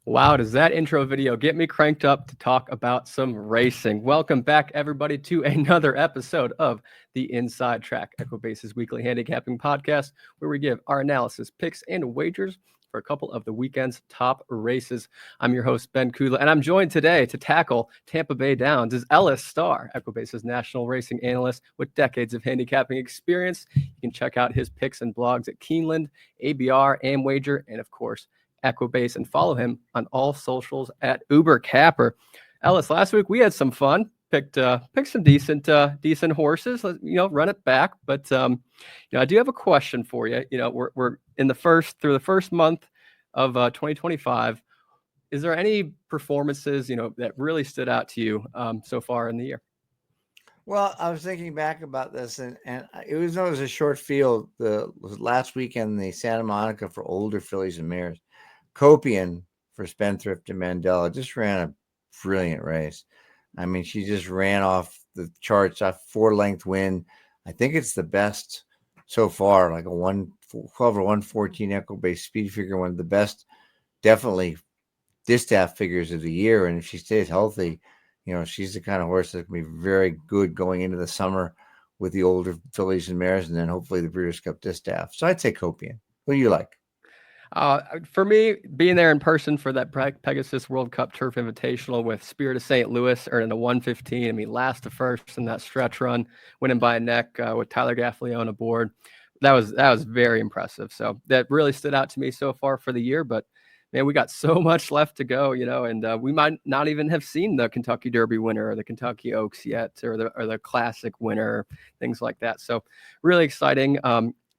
Wow, does that intro video get me cranked up to talk about some racing? Welcome back, everybody, to another episode of the Inside Track, Equibase's weekly handicapping podcast, where we give our analysis, picks, and wagers for a couple of the weekend's top races. I'm your host, Ben Kudla, and I'm joined today to tackle Tampa Bay Downs as Ellis, Starr, Equibase's national racing analyst with decades of handicapping experience. You can check out his picks and blogs at Keeneland, ABR, Amwager, and of course, Equibase, and follow him on all socials at Uber Capper. Ellis, last week we had some fun. Picked some decent horses. Run it back. But I do have a question for you. We're in the first month of 2025. Is there any performances that really stood out to you so far in the year? Well, I was thinking back about this, and it was a short field the last weekend, the Santa Monica for older fillies and mares. Copian for Spendthrift and Mandela just ran a brilliant race. I mean, she just ran off the charts, a 4-length win. I think it's the best so far, like a 112 or 114 Equibase speed figure, one of the best, definitely distaff figures of the year. And if she stays healthy, she's the kind of horse that can be very good going into the summer with the older fillies and mares, and then hopefully the Breeders' Cup distaff. So I'd say Copian. Who do you like? For me, being there in person for that Pegasus World Cup Turf Invitational with Spirit of St. Louis earning a 115. I mean, last to first in that stretch run, winning by a neck with Tyler Gaffalione aboard. That was very impressive. So that really stood out to me so far for the year. But man, we got so much left to go, and we might not even have seen the Kentucky Derby winner or the Kentucky Oaks yet, or the Classic winner, things like that. So really exciting.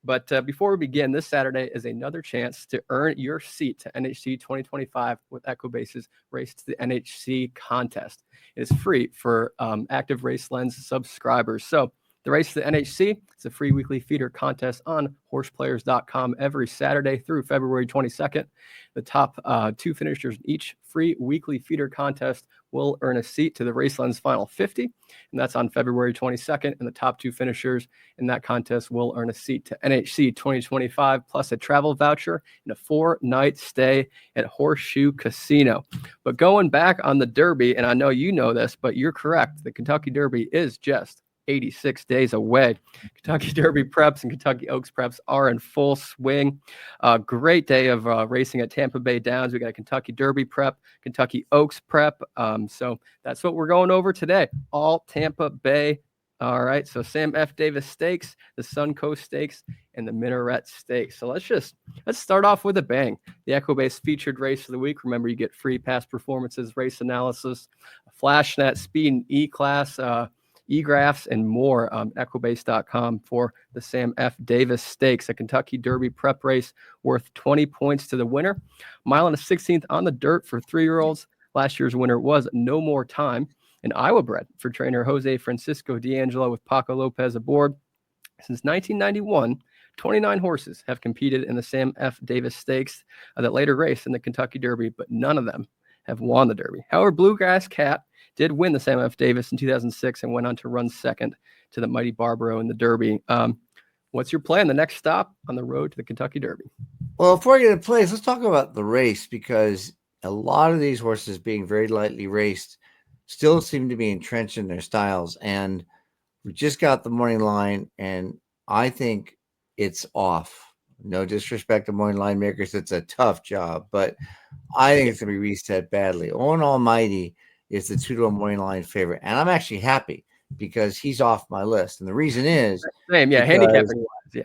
But before we begin, this Saturday is another chance to earn your seat to NHC 2025 with Equibase's Race to the NHC contest. It is free for active Race Lens subscribers. So the Race to the NHC is a free weekly feeder contest on horseplayers.com every Saturday through February 22nd. The top two finishers in each free weekly feeder contest will earn a seat to the Race Lens Final 50, and that's on February 22nd. And the top two finishers in that contest will earn a seat to NHC 2025, plus a travel voucher and a 4-night stay at Horseshoe Casino. But going back on the Derby, and I know you know this, but you're correct, the Kentucky Derby is just 86 days away. Kentucky Derby preps and Kentucky Oaks preps are in full swing. Great day of racing at Tampa Bay Downs. We got a Kentucky Derby prep, Kentucky Oaks prep. So that's what we're going over today. All Tampa Bay. All right. So Sam F. Davis Stakes, the Suncoast Stakes, and the Minaret Stakes. So let's start off with a bang. The Equibase featured race of the week. Remember, you get free past performances, race analysis, a flash net, speed and E-class, e-graphs, and more. Equibase.com for the Sam F. Davis Stakes, a Kentucky Derby prep race worth 20 points to the winner. Mile and a 16th on the dirt for 3-year-olds. Last year's winner was No More Time, an Iowa bred for trainer Jose Francisco D'Angelo with Paco Lopez aboard. Since 1991, 29 horses have competed in the Sam F. Davis Stakes that later raced in the Kentucky Derby, but none of them have won the Derby. However, Bluegrass Cat did win the Sam F. Davis in 2006 and went on to run second to the Mighty Barbaro in the Derby. What's your plan? The next stop on the road to the Kentucky Derby? Well, before I get to place, let's talk about the race, because a lot of these horses being very lightly raced still seem to be entrenched in their styles. And we just got the morning line, and I think it's off. No disrespect to morning line makers. It's a tough job, but I think it's going to be reset badly. Owen Almighty is the 2-1 morning line favorite. And I'm actually happy because he's off my list. And the reason is handicapping wise,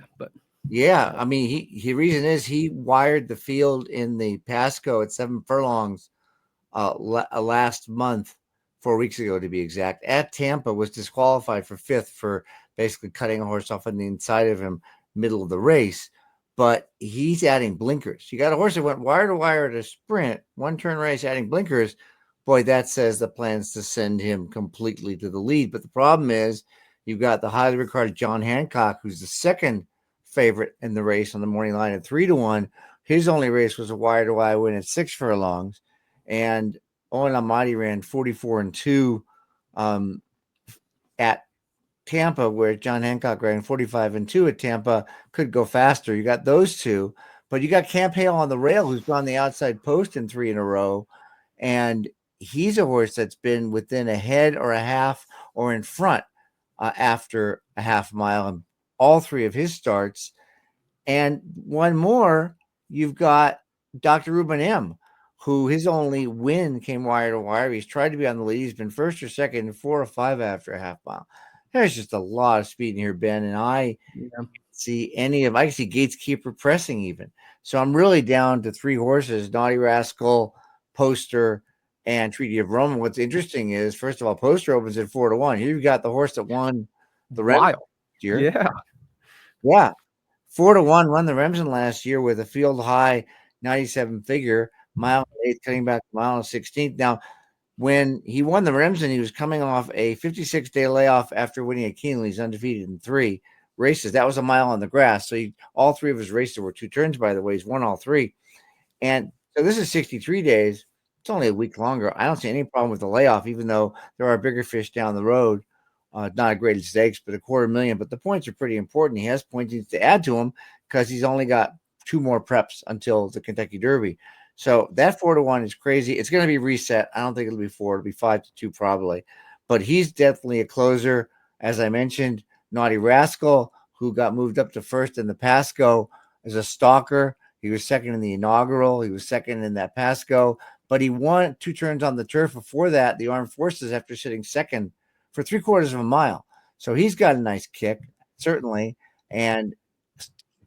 I mean, the reason is he wired the field in the Pasco at 7 furlongs last month, 4 weeks ago to be exact, at Tampa, was disqualified for 5th for basically cutting a horse off on the inside of him middle of the race. But he's adding blinkers. You got a horse that went wire to wire at a sprint, 1-turn race, adding blinkers. Boy, that says the plan's to send him completely to the lead. But the problem is you've got the highly regarded John Hancock, who's the second favorite in the race on the morning line at 3-1. His only race was a wire to wire win at 6 furlongs. And Owen Almighty ran 44-2 at Tampa, where John Hancock ran 45-2 at Tampa. Could go faster. You got those two. But you got Camp Hale on the rail, who's gone the outside post in 3 in a row. And he's a horse that's been within a head or a half or in front after a half mile in all 3 of his starts. And one more, you've got Dr. Ruben M., who his only win came wire to wire. He's tried to be on the lead. He's been first or second in 4 or 5 after a half mile. There's just a lot of speed in here, Ben. And I see I can see Gates Keeper pressing even. So I'm really down to 3 horses, Naughty Rascal, Poster, and Treaty of Rome. What's interesting is, first of all, Poster opens at 4-1. Here you've got the horse that won the Remsen year. Yeah. 4-1 won the Remsen last year with a field high 97 figure, mile 8th, cutting back mile 16th. Now, when he won the Remsen, he was coming off a 56-day layoff after winning at Keeneland. He's undefeated in 3 races. That was a mile on the grass. So all 3 of his races were 2 turns, by the way. He's won all 3. And so this is 63 days. It's only a week longer. I don't see any problem with the layoff, even though there are bigger fish down the road. Not a graded stakes, but $250,000. But the points are pretty important. He has points to add to him because he's only got 2 more preps until the Kentucky Derby. So that 4-1 is crazy. It's going to be reset. I don't think it'll be 4. It'll be 5-2 probably. But he's definitely a closer. As I mentioned, Naughty Rascal, who got moved up to first in the Pasco, is a stalker. He was second in the inaugural. He was second in that Pasco. But he won 2 turns on the turf before that, the Armed Forces, after sitting second for 3/4 of a mile. So he's got a nice kick, certainly. And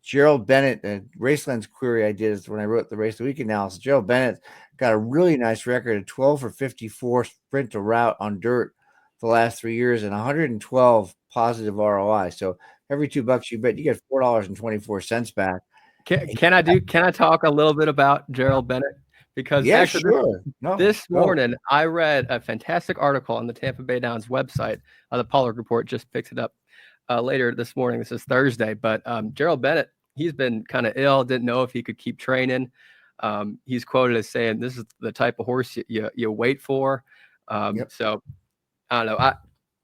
Gerald Bennett, Raceland's query I did is when I wrote the Race of the Week analysis, Gerald Bennett got a really nice record of 12 for 54 sprint to route on dirt the last 3 years and 112 positive ROI. So every $2 you bet, you get $4.24 back. Can I talk a little bit about Gerald Bennett? Because this morning I read a fantastic article on the Tampa Bay Downs website. The Pollard Report just picked it up later this morning. This is Thursday, but Gerald Bennett, he's been kind of ill, didn't know if he could keep training. He's quoted as saying, "This is the type of horse you wait for." So I don't know.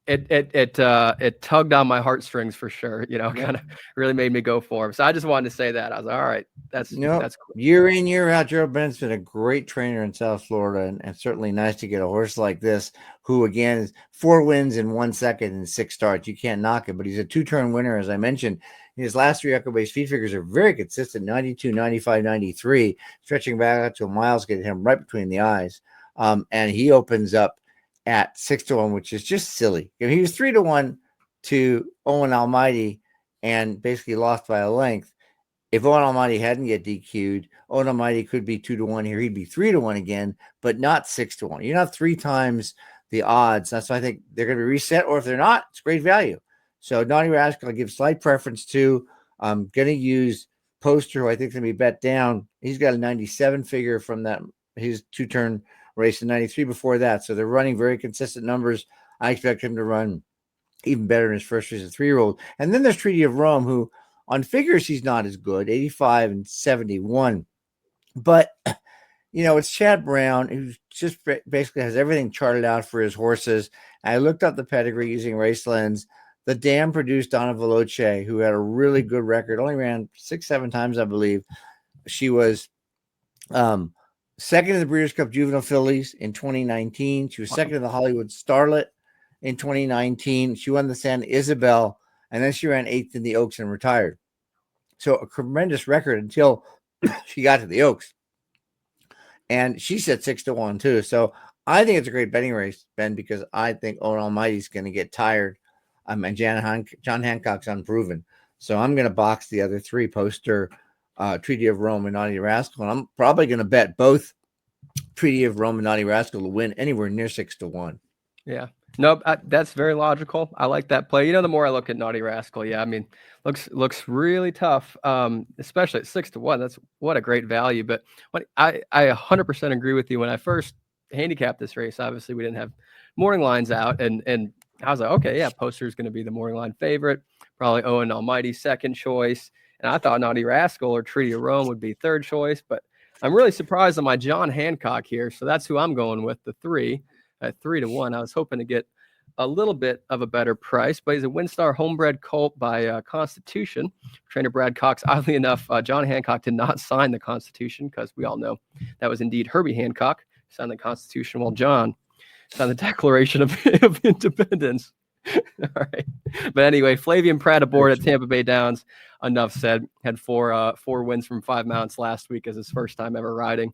It tugged on my heartstrings for sure. Kind of really made me go for him. So I just wanted to say that. I was like, all right, that's cool. Year in, year out, Gerald Bennett's been a great trainer in South Florida, and certainly nice to get a horse like this, who again is 4 wins in 1 second and 6 starts. You can't knock it, but he's a 2-turn winner, as I mentioned. His last 3 Equibase feed figures are very consistent: 92, 95, 93, stretching back out to miles, getting him right between the eyes. And he opens up at 6-1, which is just silly. He was 3-1 to Owen Almighty and basically lost by a length. If Owen Almighty hadn't get DQ'd, Owen Almighty could be 2-1 here. He'd be 3-1 again, but not 6-1. You're not 3 times the odds. That's why I think they're going to be reset, or if they're not, it's great value. So Naughty Rascal, I give slight preference to. I'm going to use Poster, who I think is going to be bet down. He's got a 97 figure from his 2-turn race in 93 before that. So they're running very consistent numbers. I expect him to run even better in his first race as a 3-year-old. And then there's Treaty of Rome, who on figures he's not as good, 85 and 71. But, it's Chad Brown, who just basically has everything charted out for his horses. I looked up the pedigree using Racelands. The dam produced Donna Veloce, who had a really good record, only ran 6-7 times, I believe. She was second in the Breeders' Cup Juvenile Fillies in 2019. She was second in the Hollywood Starlet in 2019. She won the San Isabel, and then she ran 8th in the Oaks and retired. So a tremendous record until she got to the Oaks. And she said 6-1 too. So I think it's a great betting race, Ben, because I think Owen Almighty's going to get tired. And John Hancock's unproven. So I'm going to box the other 3, Poster, Treaty of Rome, and Naughty Rascal. And I'm probably going to bet both Treaty of Rome and Naughty Rascal to win anywhere near 6-1. Yeah. Nope, that's very logical. I like that play. The more I look at Naughty Rascal, looks really tough, especially at 6-1. That's what a great value. But I 100% agree with you. When I first handicapped this race, obviously we didn't have morning lines out, and I was like, okay, yeah, Poster is going to be the morning line favorite, probably Owen Almighty second choice, and I thought Naughty Rascal or Treaty of Rome would be third choice. But I'm really surprised on my John Hancock here, so that's who I'm going with, the 3. At 3-1, I was hoping to get a little bit of a better price, but he's a WinStar homebred colt by Constitution. Trainer Brad Cox, oddly enough, John Hancock did not sign the Constitution because we all know that was indeed Herbie Hancock who signed the Constitution while John signed the Declaration of Independence. All right. But anyway, Flavian Pratt aboard at Tampa Bay Downs. Enough said. Had four wins from 5 mounts last week as his first time ever riding.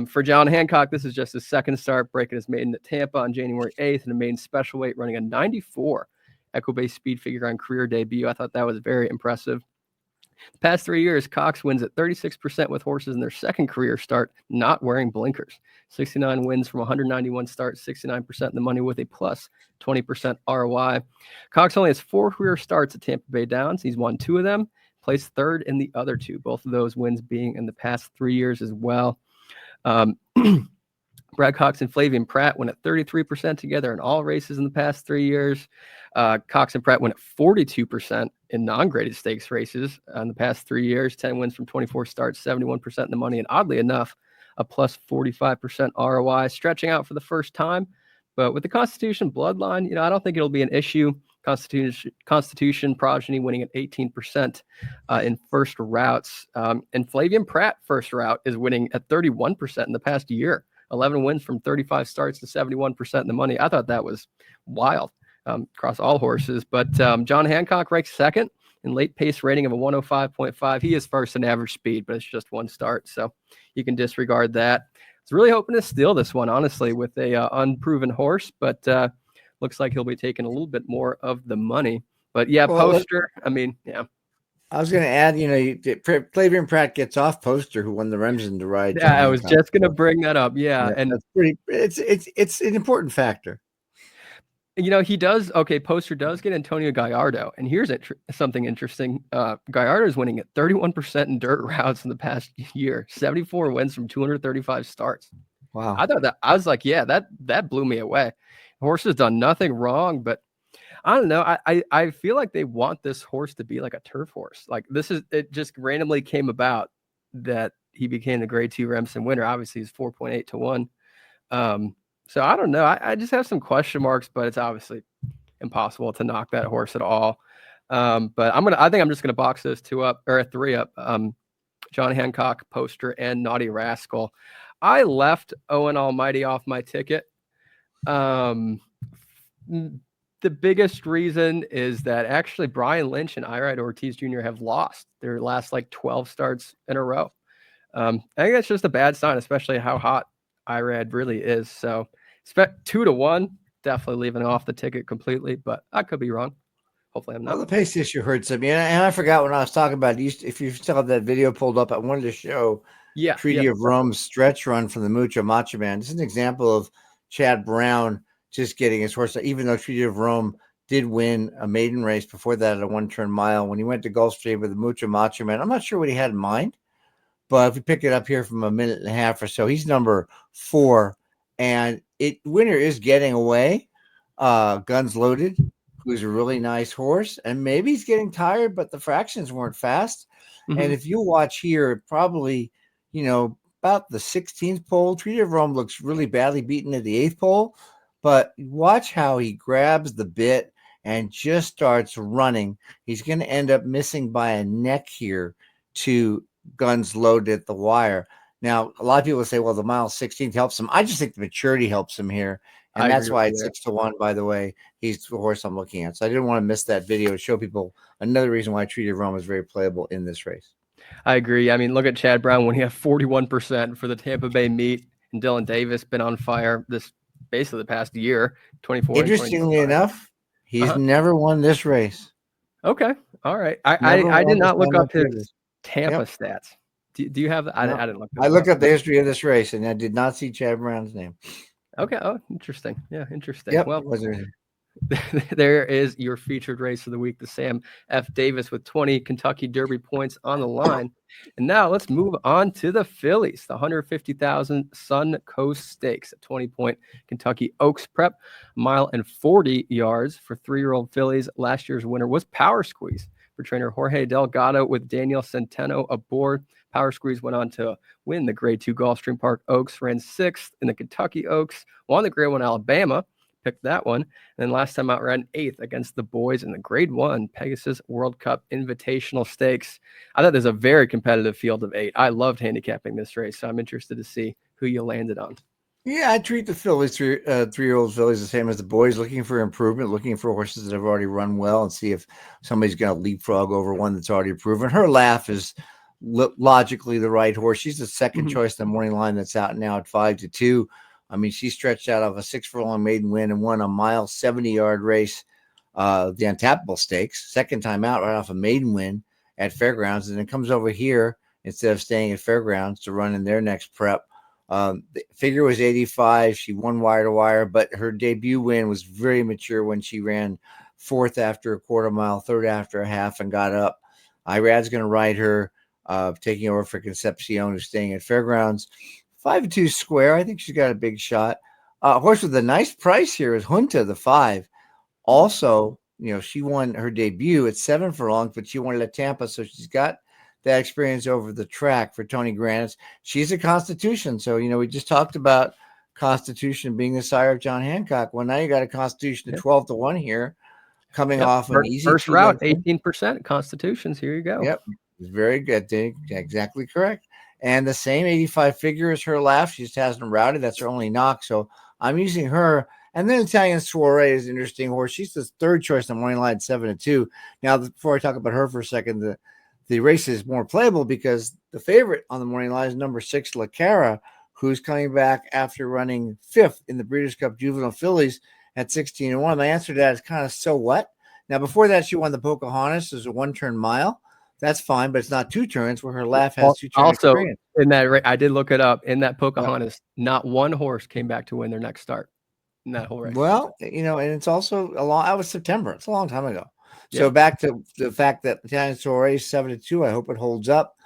For John Hancock, this is just his second start, breaking his maiden at Tampa on January 8th in a maiden special weight, running a 94 Equibase speed figure on career debut. I thought that was very impressive. The past 3 years, Cox wins at 36% with horses in their second career start, not wearing blinkers. 69 wins from 191 starts, 69% in the money with a plus 20% ROI. Cox only has 4 career starts at Tampa Bay Downs. He's won 2 of them, placed third in the other 2, both of those wins being in the past 3 years as well. Brad Cox and Flavian Pratt went at 33% together in all races in the past 3 years. Cox and Pratt went at 42% in non-graded stakes races in the past 3 years. 10 wins from 24 starts, 71% in the money, and oddly enough, a plus 45% ROI, stretching out for the first time. But with the Constitution bloodline, I don't think it'll be an issue. Constitution progeny winning at 18% in first routes. And Flavian Pratt first route is winning at 31% in the past year. 11 wins from 35 starts to 71% in the money. I thought that was wild across all horses. But John Hancock ranks second in late pace rating of a 105.5. He is first in average speed, but it's just one start, so you can disregard that. I was really hoping to steal this one, honestly, with a unproven horse, but looks like he'll be taking a little bit more of the money. But yeah, well, Poster, yeah. I was going to add, Flavian Pratt gets off Poster, who won the Remsen to ride. Yeah, I was just going to bring that up. Yeah, and that's pretty. It's an important factor. He does. Okay, Poster does get Antonio Gallardo, and here's something interesting. Gallardo is winning at 31% in dirt routes in the past year. 74 wins from 235 starts. Wow! I was like, yeah, that blew me away. The horse has done nothing wrong, but I don't know. I feel like they want this horse to be like a turf horse. Like it just randomly came about that he became the Grade 2 Remsen winner. Obviously, he's 4.8 to 1. So I don't know. I just have some question marks, but it's obviously impossible to knock that horse at all. But I think I'm just gonna box those 2 up or 3 up. John Hancock, Poster, and Naughty Rascal. I left Owen Almighty off my ticket. The biggest reason is that actually Brian Lynch and Irad Ortiz Jr. have lost their last 12 starts in a row. I think that's just a bad sign, especially how hot Irad really is. So expect 2 to 1, definitely leaving off the ticket completely, but I could be wrong. Hopefully I'm not. Well, the pace issue hurts him. And I forgot when I was talking about it. If you still have that video pulled up, I wanted to show Treaty of Rome's stretch run from the Mucho Macho Man. This is an example of Chad Brown just getting his horse, even though Treaty of Rome did win a maiden race before that at a 1-turn mile. When he went to Gulfstream with the Mucho Macho Man, I'm not sure what he had in mind, but if we pick it up here from a minute and a half or so, he's number 4, and winner is getting away. Guns Loaded, who's a really nice horse, and maybe he's getting tired, but the fractions weren't fast. Mm-hmm. And if you watch here, probably, about the 16th pole, Treaty of Rome looks really badly beaten at the 8th pole. But watch how he grabs the bit and just starts running. He's going to end up missing by a neck here to Guns Loaded at the wire. Now, a lot of people say, well, the mile 16th helps him. I just think the maturity helps him here. And that's why it's 6 to 1, by the way. He's the horse I'm looking at. So I didn't want to miss that video to show people another reason why Treaty of Rome is very playable in this race. I agree. Look at Chad Brown when he had 41% for the Tampa Bay meet, and Dylan Davis been on fire basically the past year. 24. Interestingly enough, he's never won this race. Okay, all right. I did not look up his Tampa stats. Do you have? I didn't look. I looked up the history of this race, and I did not see Chad Brown's name. Okay. Oh, interesting. Yeah, interesting. Yep. Well, there is your featured race of the week, the Sam F. Davis with 20 Kentucky Derby points on the line. And now let's move on to the fillies, the 150,000 Suncoast Stakes, a 20-point Kentucky Oaks Prep, 1.40 miles for 3-year-old fillies. Last year's winner was Power Squeeze for trainer Jorge Delgado with Daniel Centeno aboard. Power Squeeze went on to win the Grade 2 Gulfstream Park Oaks, ran 6th in the Kentucky Oaks, won the Grade 1 Alabama, picked that one. And then last time out, ran 8th against the boys in the Grade 1 Pegasus World Cup Invitational Stakes. I thought there's a very competitive field of 8. I loved handicapping this race, so I'm interested to see who you landed on. Yeah, I treat the fillies, three-year-old fillies, the same as the boys, looking for improvement, looking for horses that have already run well, and see if somebody's going to leapfrog over one that's already proven. Her Laugh is logically the right horse. She's the second choice in the morning line that's out now at 5-2. I mean, she stretched out of a 6-furlong maiden win and won a mile 70-yard race, the Untappable Stakes, second time out, right off a maiden win at Fairgrounds, and then comes over here instead of staying at Fairgrounds to run in their next prep. The figure was 85. She won wire to wire, but her debut win was very mature when she ran 4th after a quarter mile, 3rd after a half, and got up. Irad's going to ride her, taking over for Concepcion, who's staying at Fairgrounds. 5-2 square. I think she's got a big shot. Horse with a nice price here is Junta, the 5. Also, she won her debut at 7 furlongs, but she won it at Tampa, so she's got that experience over the track for Tony Grannis. She's a Constitution. So, we just talked about Constitution being the sire of John Hancock. Well, now you got a Constitution at 12-1 here, coming off an easy first route, 18% Constitutions. Here you go. Yep. Very good. Exactly correct. And the same 85 figure as Her Laugh. She just hasn't routed. That's her only knock. So I'm using her. And then Italian Soiree is an interesting horse. She's the 3rd choice in the morning line, 7-2. Now, before I talk about her for a second, the race is more playable because the favorite on the morning line is number 6, La Cara, who's coming back after running 5th in the Breeders' Cup Juvenile Fillies at 16-1. My answer to that is kind of so what? Now, before that, she won the Pocahontas as a 1-turn mile. That's fine, but it's not 2 turns where Her Laugh has 2-turn experience. In that, I did look it up. In that Pocahontas, not one horse came back to win their next start in that whole race. Well, and it's also that was September. It's a long time ago. So back to the fact that Italian Soiree is 7-2. I hope it holds up.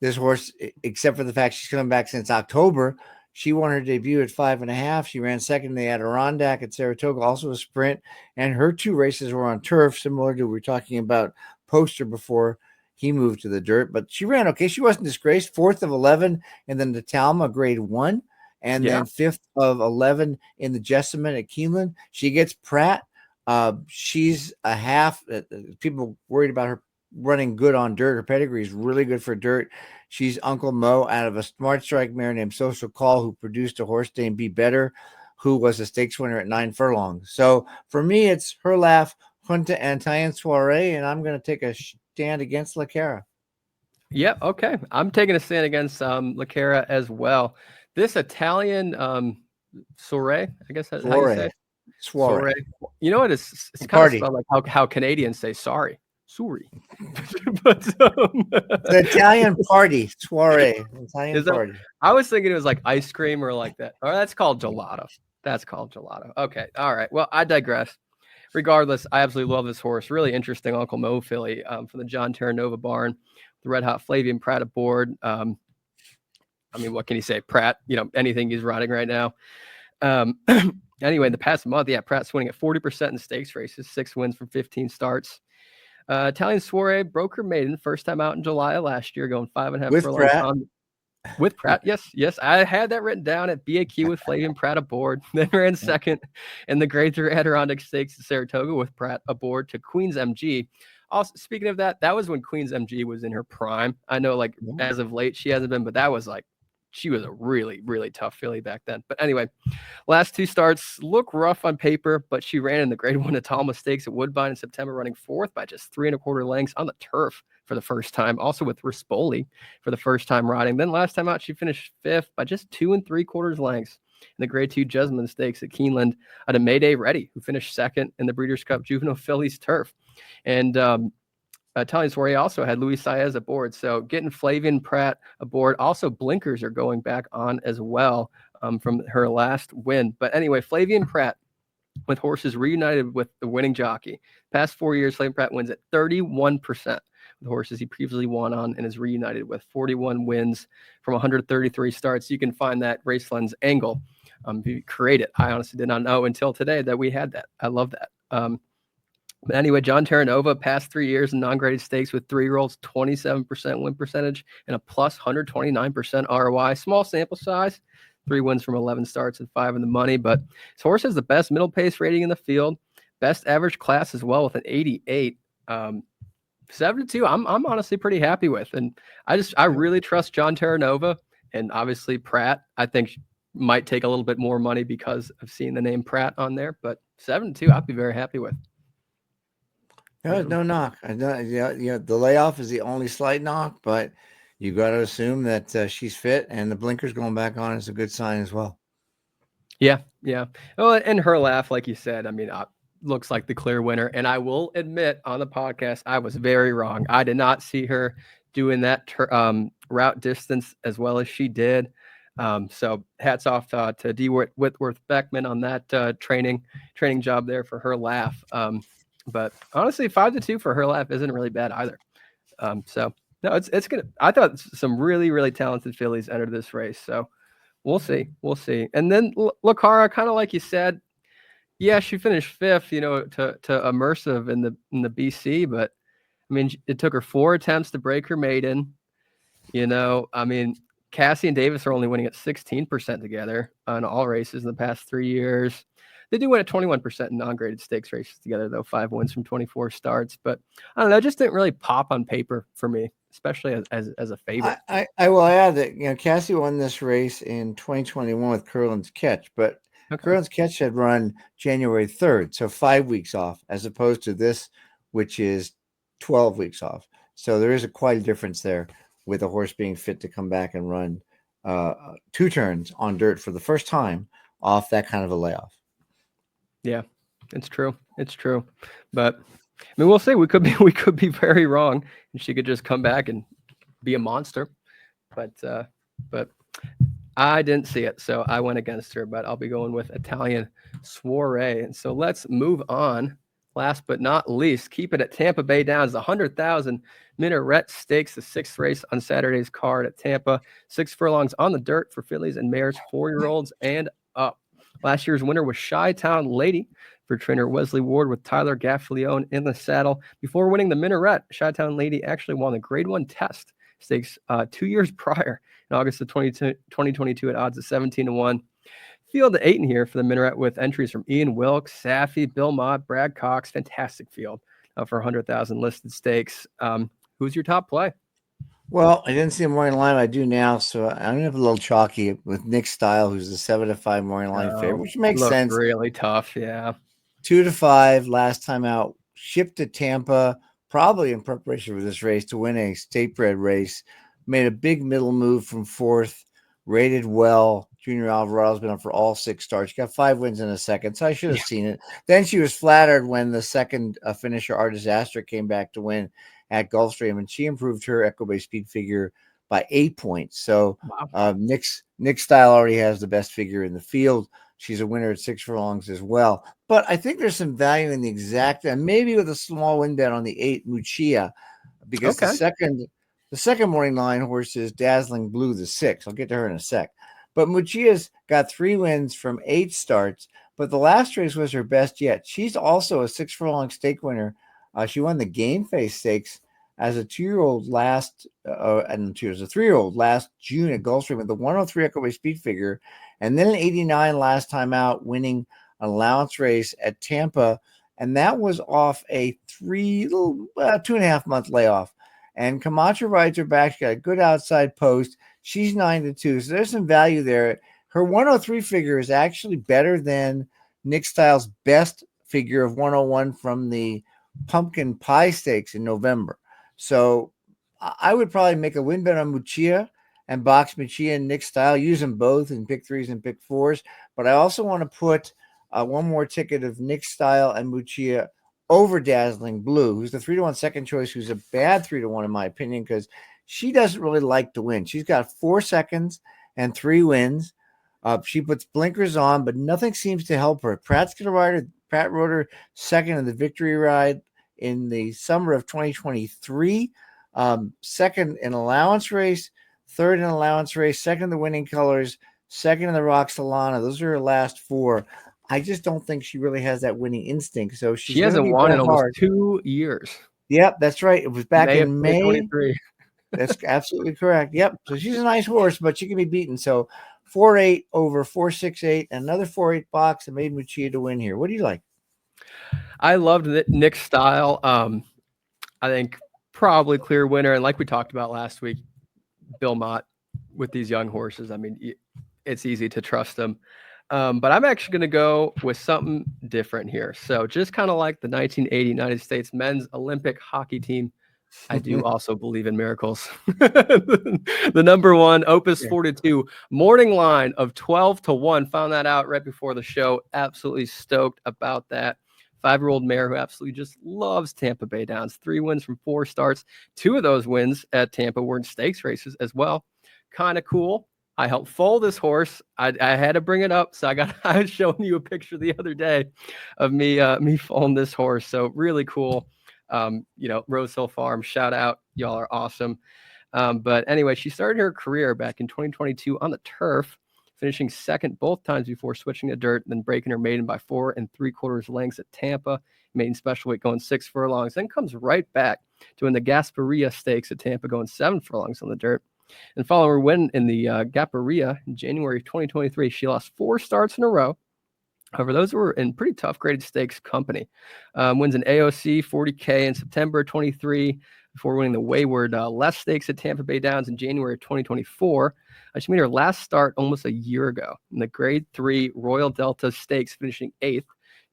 This horse, except for the fact she's coming back since October, she won her debut at 5.5. She ran second in the Adirondack at Saratoga, also a sprint. And her 2 races were on turf, similar to we were talking about Poster before he moved to the dirt. But she ran okay. She wasn't disgraced. 4th of 11 in the Natalma Grade 1. And then 5th of 11 in the Jessamine at Keeneland. She gets Pratt. She's a half. People worried about her running good on dirt. Her pedigree is really good for dirt. She's Uncle Mo out of a Smart Strike mare named Social Call, who produced a horse named Be Better, who was a stakes winner at 9 furlongs. So for me, it's Her Laugh, Junta, and Italian Soiree, and I'm going to take a stand against La Cara. Yep. Okay. I'm taking a stand against La Cara as well. This Italian Soiree, I guess that's how you say it. Soiree. You know what? It's kind of spelled like how Canadians say sorry. Sorry. But the Italian party. Soiree. Italian party. I was thinking it was like ice cream or like that. Or that's called gelato. That's called gelato. Okay. All right. Well, I digress. Regardless, I absolutely love this horse. Really interesting Uncle Mo filly from the John Terranova barn. The red hot Flavian Pratt aboard. I mean, what can you say? Pratt, anything he's riding right now. Anyway, in the past month, Pratt's winning at 40% in stakes races, 6 wins from 15 starts. Italian Soiree broke her maiden first time out in July of last year, going 5.5 furlongs with Pratt. Yes, I had that written down at BAQ with Flavian Pratt aboard. Then ran second in the Grade 3 Adirondack Stakes at Saratoga with Pratt aboard to Queen's MG. Also, speaking of that was when Queen's MG was in her prime. I know, as of late, she hasn't been, but that was she was a really, really tough filly back then. But anyway, last 2 starts look rough on paper, but she ran in the Grade 1 Natalma Stakes at Woodbine in September, running 4th by just 3 1/4 lengths on the turf for the first time. Also with Rispoli for the first time riding. Then last time out, she finished 5th by just 2 3/4 lengths in the Grade 2 Jessamine Stakes at Keeneland at a Mayday Ready, who finished 2nd in the Breeders' Cup Juvenile Fillies turf. And Italian Soiree also had Luis Saez aboard. So getting Flavian Pratt aboard. Also, blinkers are going back on as well from her last win. But anyway, Flavian Pratt with horses reunited with the winning jockey. Past 4 years, Flavian Pratt wins at 31%. The horses he previously won on and is reunited with 41 wins from 133 starts. You can find that Raceland's angle if you create it. I honestly did not know until today that we had that. I love that. But anyway, John Terranova, past 3 years in non-graded stakes with 3-year-olds, 27% win percentage and a plus 129% ROI. Small sample size, 3 wins from 11 starts and 5 in the money. But his horse has the best middle pace rating in the field, best average class as well with an 88. 7-2, I'm honestly pretty happy with. And I really trust John Terranova, and obviously Pratt, I think might take a little bit more money because of seeing the name Pratt on there, but 7-2, I'd be very happy with. No knock. The layoff is the only slight knock, but you got to assume that she's fit, and the blinkers going back on is a good sign as well. Yeah. Well, and her laugh, like you said, I mean, looks like the clear winner. And I will admit on the podcast, I was very wrong. I did not see her doing that route distance as well as she did. So hats off to D. Whitworth Beckman on that training job there for her laugh. But honestly, 5-2 for her laugh isn't really bad either. So no, it's gonna. I thought some really, really talented fillies entered this race. So we'll see. And then Lucara, kind of like you said, yeah, she finished 5th, to Immersive in the BC, but I mean, it took her 4 attempts to break her maiden. I mean, Cassie and Davis are only winning at 16% together on all races in the past 3 years. They do win at 21% in non-graded stakes races together, though, 5 wins from 24 starts. But I don't know, it just didn't really pop on paper for me, especially as a favorite. I will add that Cassie won this race in 2021 with Curlin's Catch, but Curlin's Catch had run January 3rd, so 5 weeks off, as opposed to this, which is 12 weeks off. So there is quite a difference there with a horse being fit to come back and run 2 turns on dirt for the first time off that kind of a layoff. Yeah, it's true. But I mean, we'll see. We could be very wrong, and she could just come back and be a monster. But I didn't see it, so I went against her. But I'll be going with Italian Soiree. And so let's move on. Last but not least, keep it at Tampa Bay Downs, the 100,000 Minaret Stakes, the 6th race on Saturday's card at Tampa. 6 furlongs on the dirt for fillies and mares, 4-year-olds and up. Last year's winner was Chi-Town Lady for trainer Wesley Ward, with Tyler Gaffalione in the saddle. Before winning the Minaret, Chi-Town Lady actually won the Grade 1 Test Stakes 2 years prior in August of 2022 at odds of 17-1. Field 8 in here for the Minaret, with entries from Ian Wilkes, Safi, Bill Mott, Brad Cox. Fantastic field for 100,000 listed stakes. Who's your top play? Well, I didn't see a morning line. I do now, so I'm going to have a little chalky with Nick Style, who's the 7-5 morning line favorite, which makes sense. Really tough, yeah. 2-5 last time out. Shipped to Tampa, probably in preparation for this race to win a state bred race. Made a big middle move from 4th. Rated well. Junior Alvarado's been up for all 6 starts. She got 5 wins in a second, so I should have seen it. Then she was flattered when the second finisher, Art Disaster, came back to win at Gulfstream, and she improved her Equibase speed figure by 8 points. So wow. Nick Style already has the best figure in the field. She's a winner at 6 furlongs as well. But I think there's some value in the exact, and maybe with a small win bet on the 8 Muccia, because the second morning line horse is Dazzling Blue, the 6. I'll get to her in a sec. But Muccia's got 3 wins from 8 starts, but the last race was her best yet. She's also a 6 furlong stake winner. She won the Game Face Stakes as a 2-year-old last, and she was a 3-year-old last June at Gulfstream with the 103 Equibase speed figure, and then an 89 last time out, winning an allowance race at Tampa, and that was off a 2.5 month layoff. And Camacho rides her back. She got a good outside post. She's 9-2, so there's some value there. Her 103 figure is actually better than Nick Styles' best figure of 101 from the Pumpkin Pie Stakes in November. So I would probably make a win bet on Muccia and box Muccia and Nick Style, use them both in pick 3s and pick 4s. But I also want to put one more ticket of Nick Style and Muccia over Dazzling Blue, who's the 3-1 second choice, who's a bad 3-1 in my opinion, because she doesn't really like to win. She's got 4 seconds and 3 wins. She puts blinkers on, but nothing seems to help her. Pratt's going to ride her. Pratt rode her second in the victory ride in the summer of 2023. Second in allowance race, third in allowance race, second in the winning colors, second in the Roxalana. Those are her last 4. I just don't think she really has that winning instinct. So she hasn't won in almost 2 years. Yep, that's right. It was back in May. 2023. That's absolutely correct. Yep. So she's a nice horse, but she can be beaten. So 4-8 over 4-6-8, another 4-8 box, and made Muccia to win here. What do you like? I loved Nick's style. I think probably clear winner. And like we talked about last week, Bill Mott with these young horses. I mean, it's easy to trust them. But I'm actually going to go with something different here. So just kind of like the 1980 United States men's Olympic hockey team, I do also believe in miracles. The number one, Opus 42, morning line of 12-1. Found that out right before the show. Absolutely stoked about that. 5-year-old mare who absolutely just loves Tampa Bay Downs. 3 wins from 4 starts. 2 of those wins at Tampa were in stakes races as well. Kind of cool. I helped foal this horse. I had to bring it up. So I was showing you a picture the other day of me foaling this horse. So really cool. Rose Hill Farm, shout out. Y'all are awesome. But anyway, she started her career back in 2022 on the turf, finishing second both times before switching to dirt, then breaking her maiden by 4 3/4 lengths at Tampa, maiden special weight going 6 furlongs, then comes right back to win the Gasparilla Stakes at Tampa, going 7 furlongs on the dirt. And following her win in the Gasparilla in January 2023, she lost 4 starts in a row. However, those were in pretty tough graded stakes company. Wins an AOC 40K in September 23 before winning the Wayward Less Stakes at Tampa Bay Downs in January 2024. She made her last start almost a year ago in the Grade 3 Royal Delta Stakes, finishing 8th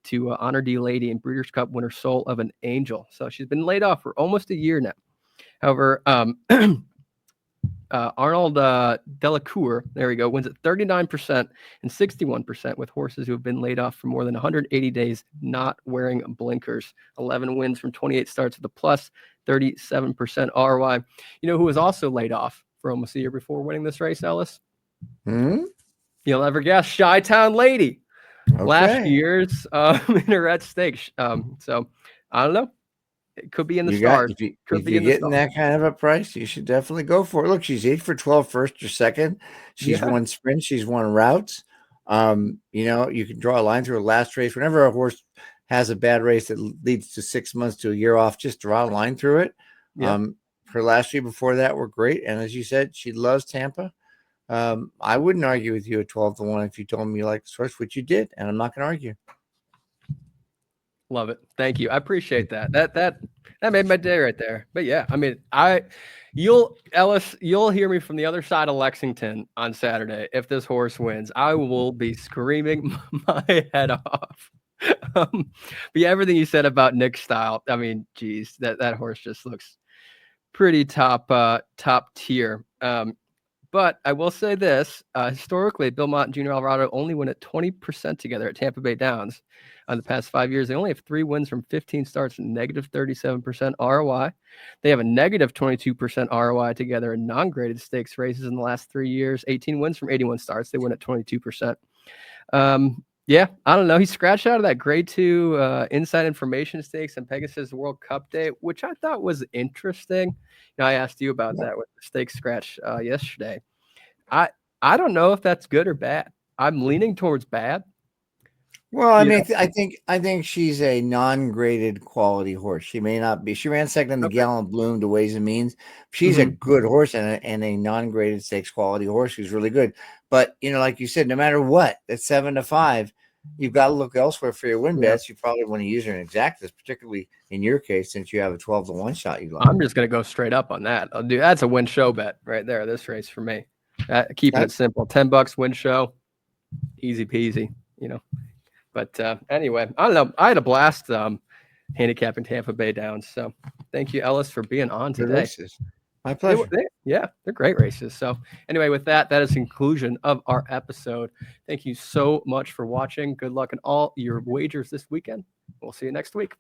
to Honor D Lady and Breeders' Cup winner Soul of an Angel. So she's been laid off for almost a year now. However, Arnold Delacour, there we go, wins at 39% and 61% with horses who have been laid off for more than 180 days not wearing blinkers. 11 wins from 28 starts with a plus 37% ROI. You know who was also laid off for almost a year before winning this race, Ellis? You'll never guess, Chi-Town Lady. Okay. Last year's Minaret Stakes. So I don't know. It could be in the stars. If you're getting that kind of a price, you should definitely go for it. Look, she's 8 for 12 first or second. She's won sprints. She's won routes. You can draw a line through a last race. Whenever a horse has a bad race that leads to 6 months to a year off, just draw a line through it. Her last 3 before that were great. And as you said, she loves Tampa. I wouldn't argue with you at 12-1 if you told me you like the source, which you did. And I'm not going to argue. Love it. Thank you. I appreciate that. That made my day right there. But yeah, I mean, Ellis, you'll hear me from the other side of Lexington on Saturday. If this horse wins, I will be screaming my head off. But yeah, everything you said about Nick's style, I mean, geez, that horse just looks pretty top tier. But I will say this, historically, Bill Mott and Junior Alvarado only win at 20% together at Tampa Bay Downs. On the past 5 years, they only have 3 wins from 15 starts and negative 37% ROI. They have a negative 22% ROI together in non-graded stakes races in the last 3 years. 18 wins from 81 starts. They win at 22%. Yeah, I don't know. He scratched out of that grade 2 inside information stakes and Pegasus World Cup Day, which I thought was interesting. I asked you about that with the stake scratch yesterday. I don't know if that's good or bad. I'm leaning towards bad. Well, I mean, I think she's a non-graded quality horse. She may not be. She ran second in the Gallant Bloom to Ways and Means. She's a good horse and a non-graded stakes quality horse who's really good. But like you said, no matter what, at 7-5, you've got to look elsewhere for your win bets. You probably want to use her in exactas, particularly in your case, since you have a 12-1 shot. I'm just going to go straight up on that. I'll do that's a win show bet right there. This race for me. Keeping it simple. $10 win show, easy peasy. But anyway, I don't know. I had a blast handicapping Tampa Bay Downs. So thank you, Ellis, for being on today. My pleasure. They're great races. So anyway, with that is the conclusion of our episode. Thank you so much for watching. Good luck in all your wagers this weekend. We'll see you next week.